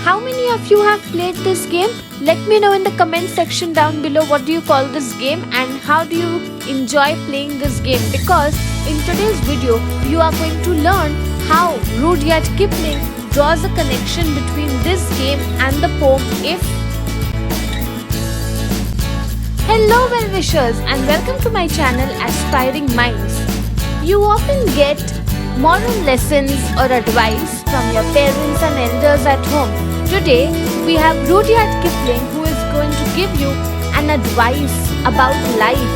How many of you have played this game? Let me know in the comment section down below what do you call this game and how do you enjoy playing this game, because in today's video you are going to learn how Rudyard Kipling draws a connection between this game and the poem If. Hello well-wishers and welcome to my channel Aspiring Minds. You often get moral lessons or advice from your parents and elders at home. Today we have Rudyard Kipling who is going to give you an advice about life,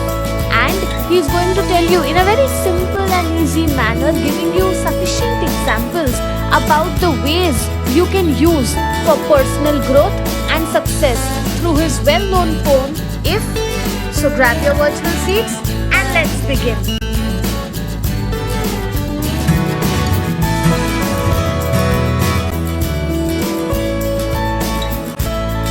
and he is going to tell you in a very simple and easy manner, giving you sufficient examples about the ways you can use for personal growth and success through his well-known poem If. So grab your virtual seats and let's begin.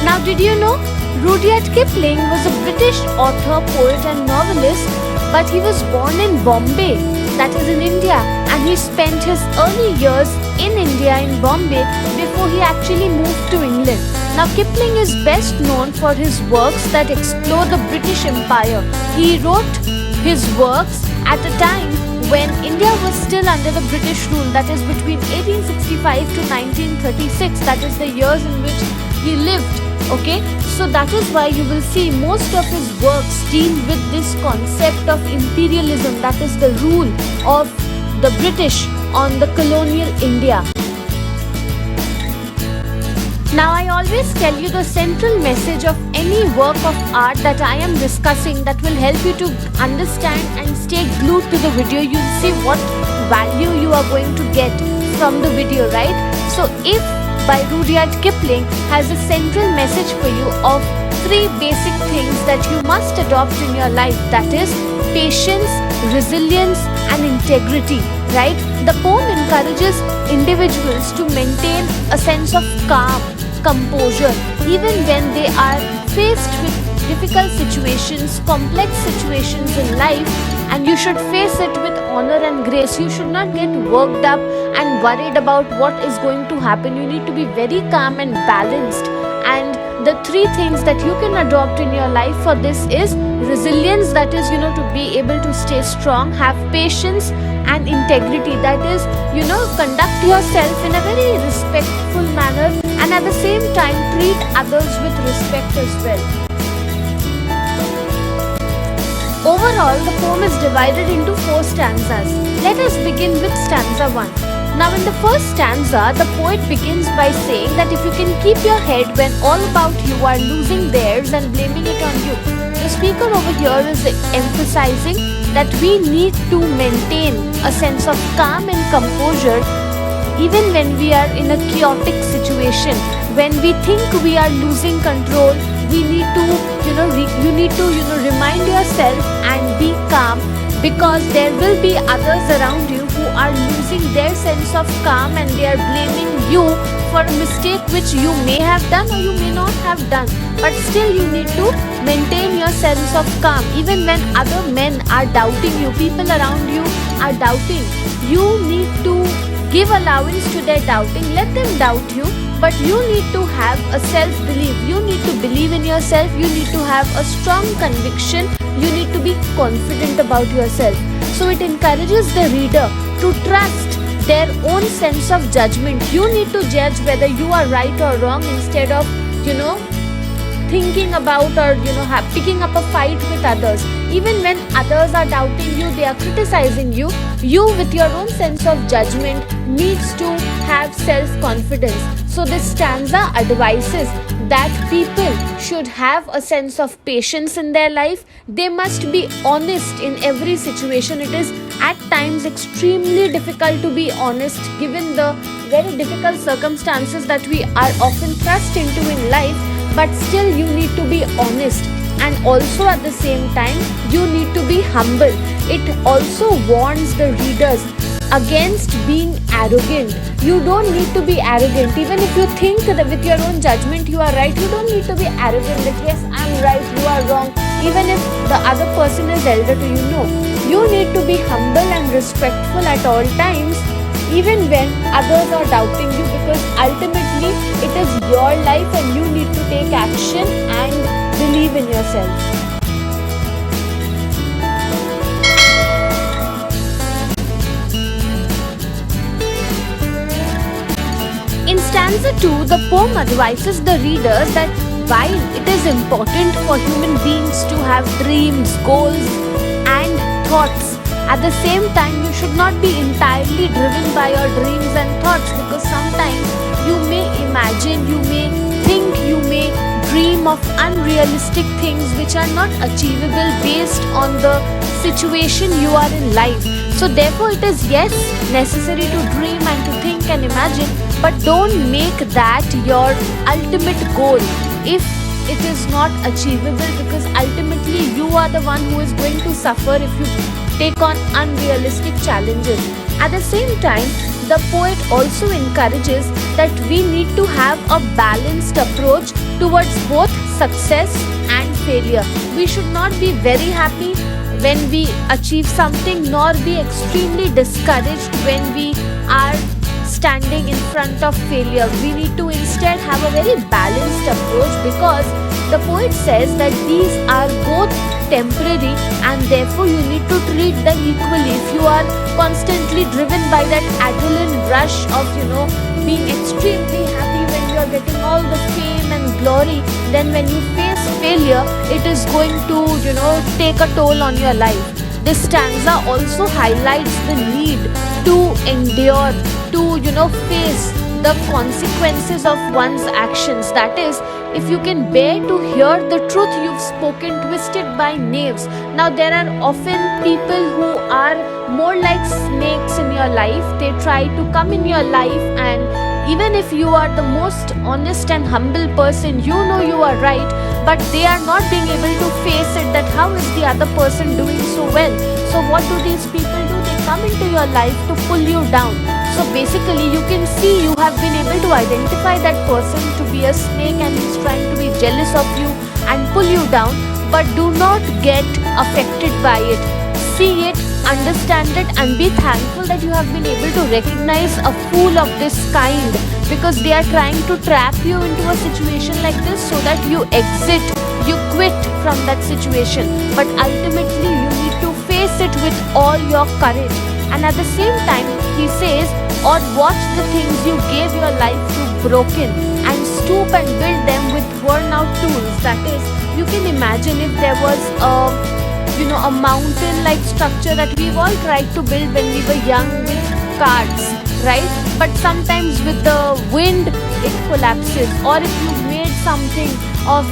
Now, did you know Rudyard Kipling was a British author, poet and novelist, but he was born in Bombay, that is in India, and he spent his early years in India in Bombay before he actually moved to England. Now, Kipling is best known for his works that explore the British Empire. He wrote his works at a time when India was still under the British rule, that is between 1865 to 1936, that is the years in which he lived. Okay, so that is why you will see most of his works deal with this concept of imperialism, that is the rule of the British on the colonial India. Now, I always tell you the central message of any work of art that I am discussing that will help you to understand and stay glued to the video. You'll see what value you are going to get from the video, right? So, If by Rudyard Kipling has a central message for you of three basic things that you must adopt in your life, that is patience, resilience and integrity, right? The poem encourages individuals to maintain a sense of calm, composure, even when they are faced with difficult situations, complex situations in life, and you should face it with honor and grace. You should not get worked up and worried about what is going to happen. You need to be very calm and balanced. And the three things that you can adopt in your life for this is resilience, that is, to be able to stay strong, have patience and integrity, that is, conduct yourself in a very respectful manner and at the same time treat others with respect as well. Overall, the poem is divided into 4 stanzas. Let us begin with stanza 1. Now, in the first stanza, the poet begins by saying that if you can keep your head when all about you are losing theirs and blaming it on you. The speaker over here is emphasizing that we need to maintain a sense of calm and composure even when we are in a chaotic situation. When we think we are losing control, we need to, you need to, remind yourself and be calm, because there will be others around you who are losing their sense of calm and they are blaming you for a mistake which you may have done or you may not have done. But still you need to maintain your sense of calm. Even when other men are doubting you, people around you are doubting, you need to give allowance to their doubting. Let them doubt you, but you need to have a self-belief. You need to believe in yourself. You need to have a strong conviction. You need to be confident about yourself. So it encourages the reader to trust their own sense of judgment. You need to judge whether you are right or wrong instead of, thinking about or, picking up a fight with others. Even when others are doubting you, they are criticizing you, you with your own sense of judgment needs to have self-confidence. So this stanza advises that people should have a sense of patience in their life. They must be honest in every situation. It is at times extremely difficult to be honest given the very difficult circumstances that we are often thrust into in life, but still you need to be honest. And also at the same time, you need to be humble. It also warns the readers against being arrogant. You don't need to be arrogant. Even if you think that with your own judgment you are right, you don't need to be arrogant that yes, I'm right, you are wrong. Even if the other person is elder to you, no. You need to be humble and respectful at all times, even when others are doubting you, because ultimately it is your life and you need to take action and believe in yourself. In stanza 2, the poem advises the readers that while it is important for human beings to have dreams, goals, and thoughts, at the same time you should not be entirely driven by your dreams and thoughts, because sometimes you may imagine, you may think, you may dream of unrealistic things which are not achievable based on the situation you are in life. So therefore it is, yes, necessary to dream and to think and imagine, but don't make that your ultimate goal if it is not achievable, because ultimately you are the one who is going to suffer if you take on unrealistic challenges. At the same time, the poet also encourages that we need to have a balanced approach towards both success and failure. We should not be very happy when we achieve something, nor be extremely discouraged when we are standing in front of failure. We need to instead have a very balanced approach, because the poet says that these are both temporary and therefore you need to treat them equally. If you are constantly driven by that adrenaline rush of being extremely happy when you are getting all the fame and glory, then when you face failure it is going to take a toll on your life. This stanza also highlights the need to endure, to face the consequences of one's actions. That is, if you can bear to hear the truth you've spoken twisted by knaves. Now there are often people who are more like snakes in your life. They try to come in your life, and even if you are the most honest and humble person, you know you are right, but they are not being able to face it, that how is the other person doing so well. So what do these people do? They come into your life to pull you down. So basically you can see, you have been able to identify that person to be a snake and he's trying to be jealous of you and pull you down, but do not get affected by it. See it, understand it, and be thankful that you have been able to recognize a fool of this kind, because they are trying to trap you into a situation like this so that you exit, you quit from that situation. But ultimately you need to face it with all your courage. And at the same time he says, or watch the things you gave your life to broken and stoop and build them with worn out tools. That is, you can imagine if there was a mountain like structure that we've all tried to build when we were young with cards, right? But sometimes with the wind it collapses. Or if you've made something of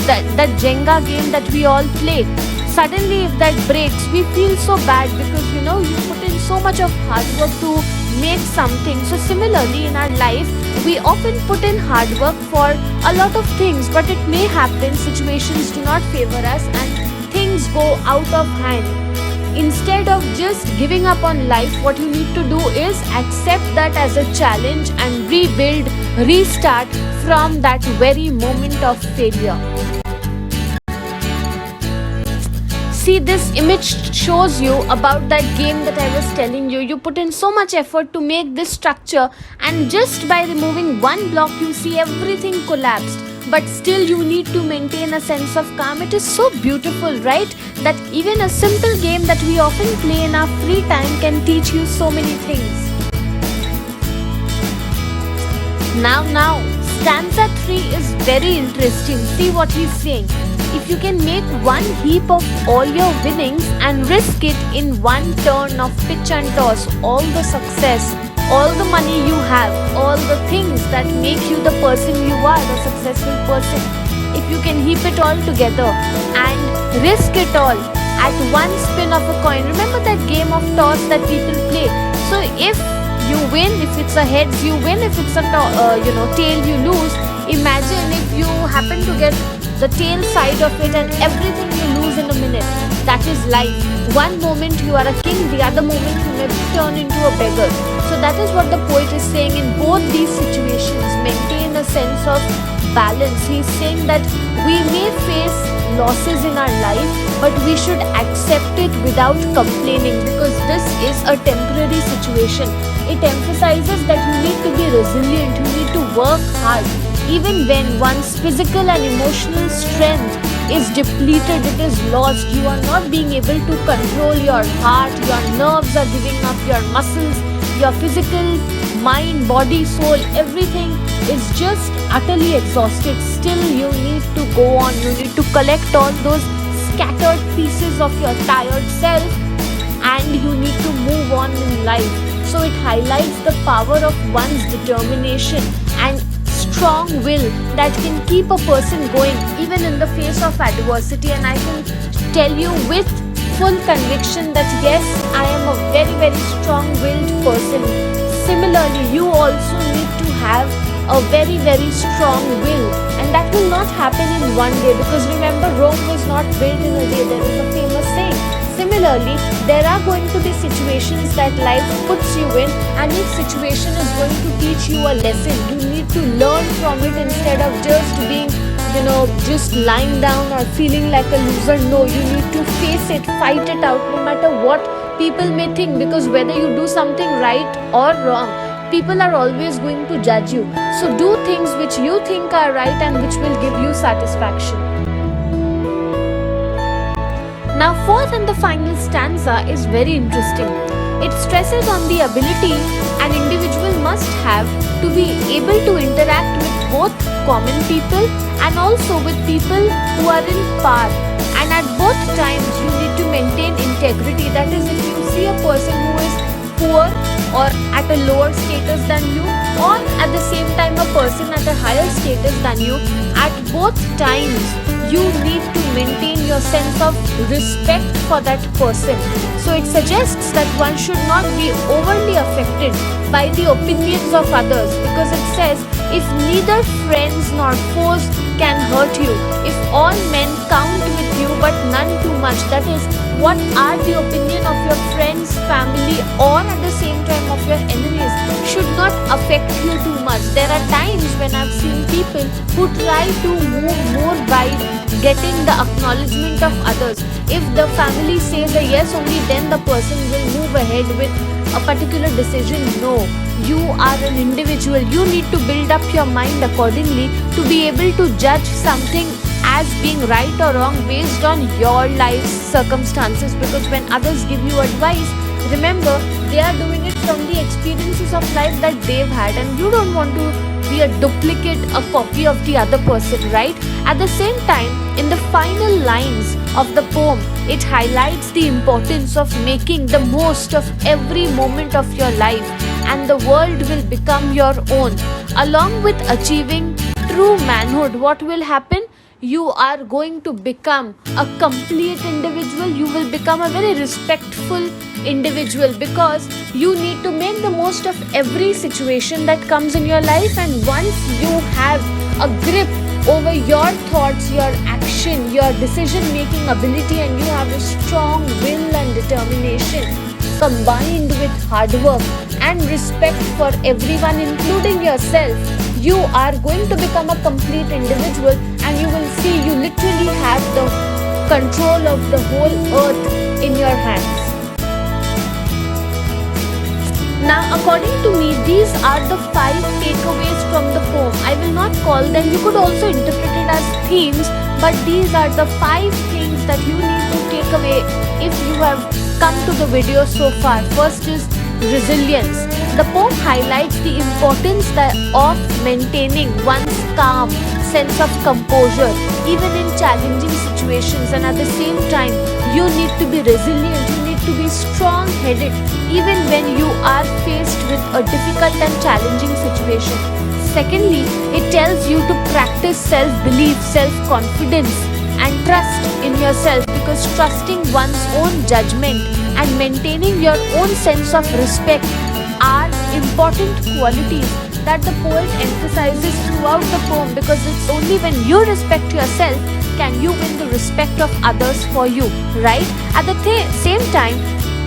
that Jenga game that we all play, suddenly if that breaks, we feel so bad, because you put in so much of hard work to make something. So similarly in our life, we often put in hard work for a lot of things, but it may happen situations do not favor us and things go out of hand. Instead of just giving up on life, what you need to do is accept that as a challenge and rebuild, restart from that very moment of failure. See, this image shows you about that game that I was telling you. You put in so much effort to make this structure, and just by removing one block you see everything collapsed. But still you need to maintain a sense of calm. It is so beautiful, right? That even a simple game that we often play in our free time can teach you so many things. Now, stanza 3 is very interesting. See what he's saying. If you can make one heap of all your winnings and risk it in one turn of pitch and toss, all the success, all the money you have, all the things that make you the person you are, the successful person, if you can heap it all together and risk it all at one spin of a coin. Remember that game of toss that people play? So if you win, if it's a heads you win, if it's a tail you lose. Imagine if you happen to get the tail side of it and everything you lose in a minute. That is life. One moment you are a king, the other moment you may turn into a beggar. So that is what the poet is saying. In both these situations, maintain a sense of balance. He is saying that we may face losses in our life, but we should accept it without complaining, because this is a temporary situation. It emphasizes that you need to be resilient, you need to work hard. Even when one's physical and emotional strength is depleted, it is lost, you are not being able to control your heart, your nerves are giving up, your muscles, your physical, mind, body, soul, everything is just utterly exhausted. Still, you need to go on, you need to collect all those scattered pieces of your tired self and you need to move on in life. So it highlights the power of one's determination and strong will that can keep a person going even in the face of adversity. And I can tell you with full conviction that yes, I am a very, very strong-willed person. Similarly, you also need to have a very, very strong will, and that will not happen in one day, because remember, Rome was not built in a day. There is a famous saying. Similarly, there are going to be situations that life puts you in, and each situation is going to teach you a lesson. You need to learn from it instead of just being, just lying down or feeling like a loser. No, you need to face it, fight it out, no matter what people may think, because whether you do something right or wrong, people are always going to judge you. So do things which you think are right and which will give you satisfaction. Now, fourth and the final stanza is very interesting. It stresses on the ability an individual must have to be able to interact with both common people and also with people who are in power. And at both times, you need to maintain integrity. That is, if you see a person who is poor or at a lower status than you, or at the same time a person at a higher status than you, at both times you need to maintain your sense of respect for that person. So it suggests that one should not be overly affected by the opinions of others, because it says, if neither friends nor foes can hurt you, if all men count with you but none too much, that is, what are the opinion of your friends, family, or at the same time of your enemies should not affect you too much. There are times when I've seen people who try to move more by getting the acknowledgement of others. If the family says a yes, only then the person will move ahead with a particular decision. No, you are an individual. You need to build up your mind accordingly to be able to judge something as being right or wrong based on your life's circumstances, because when others give you advice, remember, they are doing it from the experiences of life that they've had, and you don't want to be a duplicate, a copy of the other person, right? At the same time, in the final lines of the poem, it highlights the importance of making the most of every moment of your life, and the world will become your own. Along with achieving true manhood, what will happen? You are going to become a complete individual. You will become a very respectful individual, because you need to make the most of every situation that comes in your life. And once you have a grip over your thoughts, your action, your decision-making ability, and you have a strong will and determination combined with hard work and respect for everyone, including yourself, you are going to become a complete individual, and you will see you literally have the control of the whole earth in your hands. Now, according to me, these are the 5 takeaways from the poem. I will not call them, you could also interpret it as themes, but these are the 5 things that you need to take away if you have come to the video so far. First is resilience. The poem highlights the importance of maintaining one's calm sense of composure even in challenging situations, and at the same time you need to be resilient, you need to be strong-headed even when you are faced with a difficult and challenging situation. Secondly, it tells you to practice self-belief, self-confidence and trust in yourself, because trusting one's own judgment and maintaining your own sense of respect are important qualities that the poet emphasizes throughout the poem, because it's only when you respect yourself can you win the respect of others for you, right? At the same time,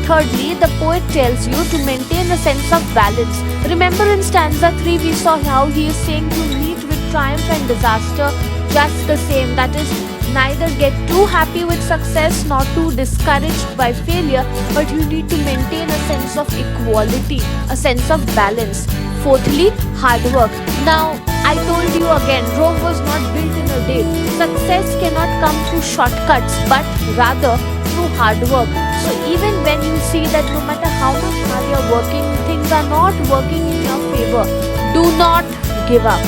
thirdly, the poet tells you to maintain a sense of balance. Remember in stanza 3 we saw how he is saying to meet with triumph and disaster just the same, that is, neither get too happy with success nor too discouraged by failure, but you need to maintain a sense of equality, a sense of balance. Fourthly, hard work. Now, I told you again, Rome was not built in a day. Success cannot come through shortcuts, but rather through hard work. So even when you see that no matter how much hard you're working, things are not working in your favor, do not give up.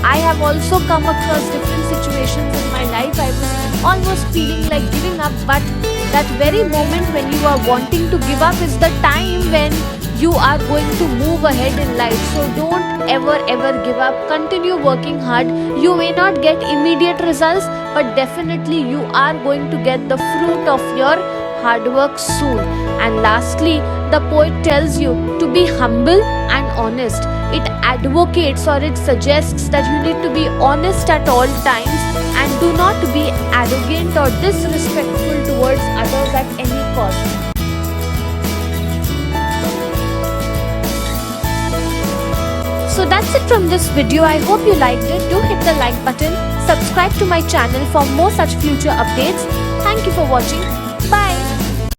I have also come across different situations in my life. I was almost feeling like giving up, but that very moment when you are wanting to give up is the time when you are going to move ahead in life. So don't ever give up. Continue working hard. You may not get immediate results, but definitely you are going to get the fruit of your hard work soon. And lastly, the poet tells you to be humble and honest. It advocates or it suggests that you need to be honest at all times and do not be arrogant or disrespectful towards others at any cost. So that's it from this video. I hope you liked it. Do hit the like button. Subscribe to my channel for more such future updates. Thank you for watching. Bye.